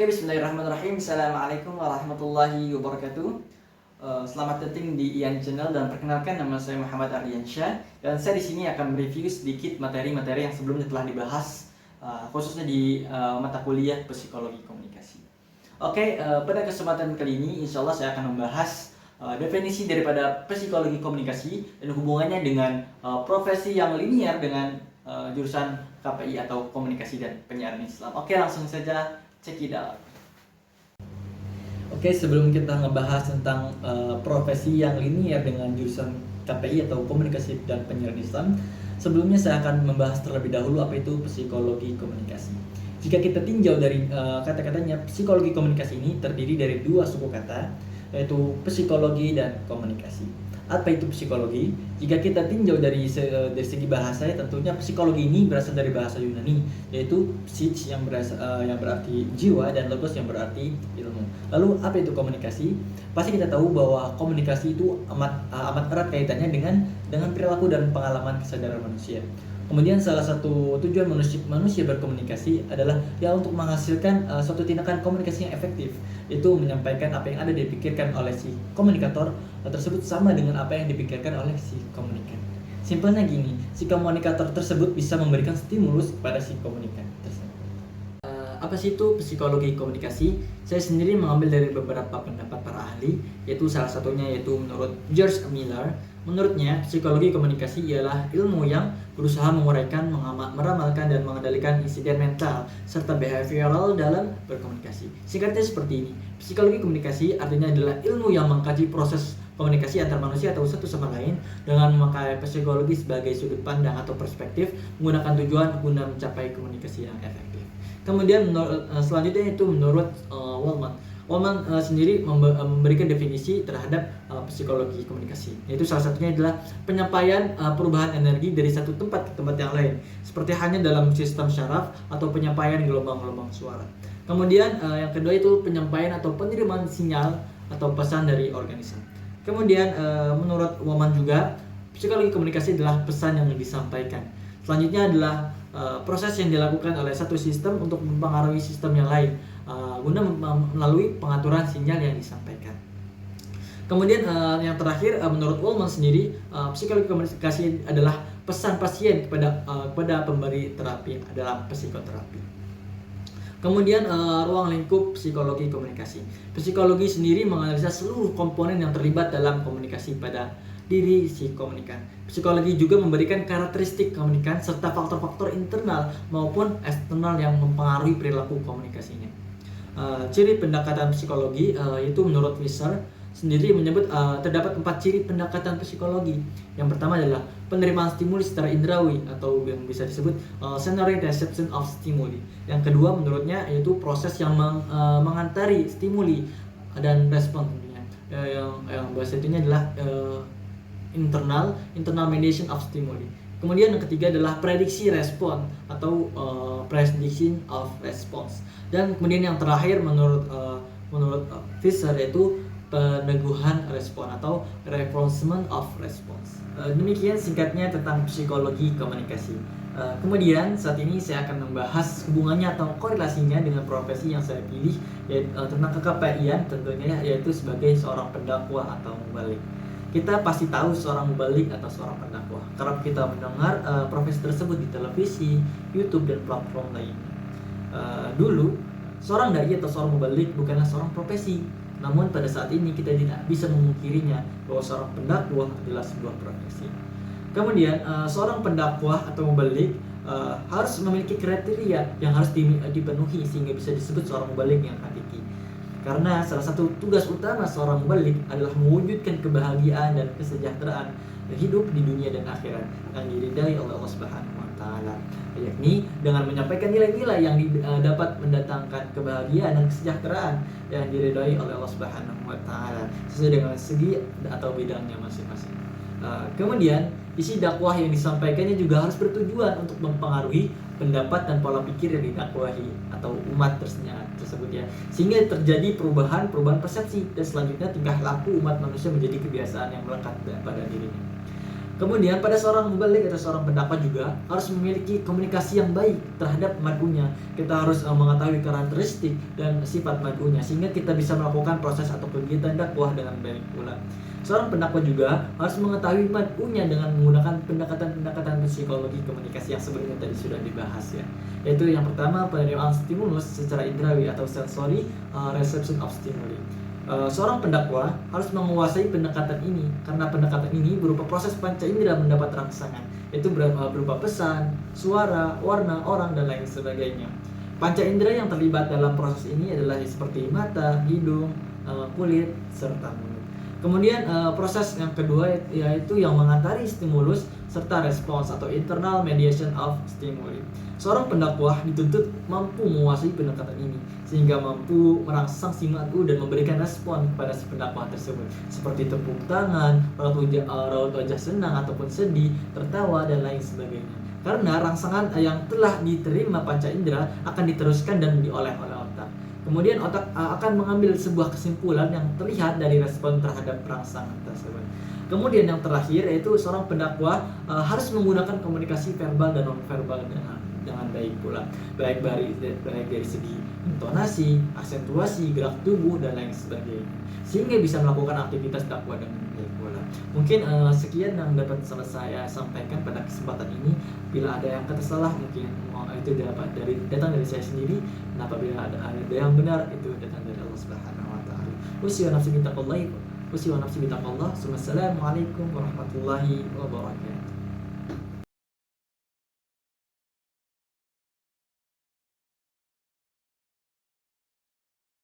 Oke, bismillahirrahmanirrahim. Assalamualaikum warahmatullahi wabarakatuh. Selamat datang di Ian Channel dan perkenalkan nama saya Muhammad Ardiansyah dan saya di sini akan mereview sedikit materi-materi yang sebelumnya telah dibahas khususnya di mata kuliah Psikologi Komunikasi. Oke, pada kesempatan kali ini insya Allah saya akan membahas definisi daripada Psikologi Komunikasi dan hubungannya dengan profesi yang linier dengan jurusan KPI atau Komunikasi dan Penyiaran Islam. Oke, langsung saja check it out. Oke, sebelum kita ngebahas tentang profesi yang linier dengan jurusan KPI atau Komunikasi dan Penyiaran Islam, sebelumnya saya akan membahas terlebih dahulu apa itu Psikologi Komunikasi. Jika kita tinjau dari kata-katanya, psikologi komunikasi ini terdiri dari dua suku kata, yaitu psikologi dan komunikasi. Apa itu psikologi? Jika kita tinjau dari segi bahasanya, tentunya psikologi ini berasal dari bahasa Yunani, yaitu psych yang berarti jiwa dan logos yang berarti ilmu. Lalu apa itu komunikasi? Pasti kita tahu bahwa komunikasi itu amat erat kaitannya dengan perilaku dan pengalaman kesadaran manusia. Kemudian salah satu tujuan manusia berkomunikasi adalah untuk menghasilkan suatu tindakan komunikasi yang efektif, itu menyampaikan apa yang ada dipikirkan oleh si komunikator tersebut sama dengan apa yang dipikirkan oleh si komunikan. Simpelnya gini, si komunikator tersebut bisa memberikan stimulus kepada si komunikan tersebut. Apa sih itu psikologi komunikasi? Saya sendiri mengambil dari beberapa pendapat para ahli, yaitu salah satunya yaitu menurut George Miller. Menurutnya, psikologi komunikasi ialah ilmu yang berusaha menguraikan, meramalkan, dan mengendalikan insiden mental serta behavioral dalam berkomunikasi. Singkatnya seperti ini, psikologi komunikasi artinya adalah ilmu yang mengkaji proses komunikasi antar manusia atau satu sama lain dengan memakai psikologi sebagai sudut pandang atau perspektif menggunakan tujuan guna mencapai komunikasi yang efektif. Kemudian selanjutnya itu menurut Wallman sendiri memberikan definisi terhadap psikologi komunikasi, yaitu salah satunya adalah penyampaian perubahan energi dari satu tempat ke tempat yang lain, seperti hanya dalam sistem syaraf atau penyampaian gelombang-gelombang suara. Kemudian yang kedua itu penyampaian atau penerimaan sinyal atau pesan dari organisme. Kemudian menurut Woman juga, psikologi komunikasi adalah pesan yang disampaikan. Selanjutnya adalah proses yang dilakukan oleh satu sistem untuk mempengaruhi sistem yang lain guna melalui pengaturan sinyal yang disampaikan. Kemudian yang terakhir menurut Wallman sendiri, psikologi komunikasi adalah pesan pasien kepada pemberi terapi dalam psikoterapi. Kemudian ruang lingkup psikologi komunikasi. Psikologi sendiri menganalisa seluruh komponen yang terlibat dalam komunikasi pada diri si komunikan. Psikologi juga memberikan karakteristik komunikan serta faktor-faktor internal maupun eksternal yang mempengaruhi perilaku komunikasinya. Ciri pendekatan psikologi yaitu menurut Visser sendiri menyebut terdapat 4 ciri pendekatan psikologi. Yang pertama adalah penerimaan stimuli secara indrawi atau yang bisa disebut sensory reception of stimuli. Yang kedua menurutnya yaitu proses yang mengantari stimuli dan respon tentunya. Yang bahasa itunya adalah internal mediation of stimuli. Kemudian yang ketiga adalah prediksi respon atau prediction of response. Dan kemudian yang terakhir menurut Visser yaitu peneguhan respon atau reinforcement of response. Demikian singkatnya tentang psikologi komunikasi. Kemudian saat ini saya akan membahas hubungannya atau korelasinya dengan profesi yang saya pilih, yaitu tentang KKPI tentunya, yaitu sebagai seorang pendakwah atau mubalik. Kita pasti tahu seorang mubalik atau seorang pendakwah karena kita mendengar profesi tersebut di televisi, YouTube, dan platform lainnya. Dulu, seorang dai atau seorang mubalik bukanlah seorang profesi, namun pada saat ini kita tidak bisa memungkirinya bahwa seorang pendakwah adalah sebuah profesi. Kemudian seorang pendakwah atau mubalik harus memiliki kriteria yang harus dipenuhi sehingga bisa disebut seorang mubalik yang hakiki. Karena salah satu tugas utama seorang mubalik adalah mewujudkan kebahagiaan dan kesejahteraan hidup di dunia dan akhirat yang diridai oleh Allah Subhanahu wa taala, yakni dengan menyampaikan nilai-nilai yang dapat mendatangkan kebahagiaan dan kesejahteraan yang diridai oleh Allah Subhanahu wa taala sesuai dengan segi atau bidangnya masing-masing. Kemudian isi dakwah yang disampaikannya juga harus bertujuan untuk mempengaruhi pendapat dan pola pikir yang didakwahi atau umat tersebut ya, sehingga terjadi perubahan persepsi dan selanjutnya tingkah laku umat manusia menjadi kebiasaan yang melekat pada dirinya. Kemudian pada seorang mubalik atau seorang pendakwah juga harus memiliki komunikasi yang baik terhadap mad'unya. Kita harus mengetahui karakteristik dan sifat mad'unya sehingga kita bisa melakukan proses atau kegiatan dakwah dengan baik pula. Seorang pendakwah juga harus mengetahui mad'unya dengan menggunakan pendekatan-pendekatan psikologi komunikasi yang sebelumnya tadi sudah dibahas ya. Yaitu yang pertama, penerimaan stimulus secara indrawi atau sensory reception of stimuli. Seorang pendakwah harus menguasai pendekatan ini karena pendekatan ini berupa proses panca indera mendapat rangsangan, yaitu berupa pesan, suara, warna, orang dan lain sebagainya. Panca indera yang terlibat dalam proses ini adalah seperti mata, hidung, kulit, serta mulut. Kemudian proses yang kedua yaitu yang mengantari stimulus serta respons atau internal mediation of stimuli. Seorang pendakwah dituntut mampu menguasai pendekatan ini sehingga mampu merangsang si mad'u dan memberikan respon kepada si pendakwah tersebut seperti tepuk tangan, raut wajah senang ataupun sedih, tertawa dan lain sebagainya. Karena rangsangan yang telah diterima panca indera akan diteruskan dan diolah oleh otak. Kemudian otak akan mengambil sebuah kesimpulan yang terlihat dari respon terhadap rangsangan tersebut. Kemudian yang terakhir yaitu seorang pendakwah harus menggunakan komunikasi verbal dan non-verbal dengan baik pula, baik dari segi intonasi, aksentuasi, gerak tubuh dan lain sebagainya, sehingga bisa melakukan aktivitas dakwah dengan baik pula. Mungkin sekian yang dapat saya sampaikan pada kesempatan ini. Bila ada yang kata salah mungkin itu datang dari saya sendiri. Dan apabila ada yang benar itu datang dari Allah Subhanahu wa taala. Wassalamualaikum warahmatullahi wabarakatuh.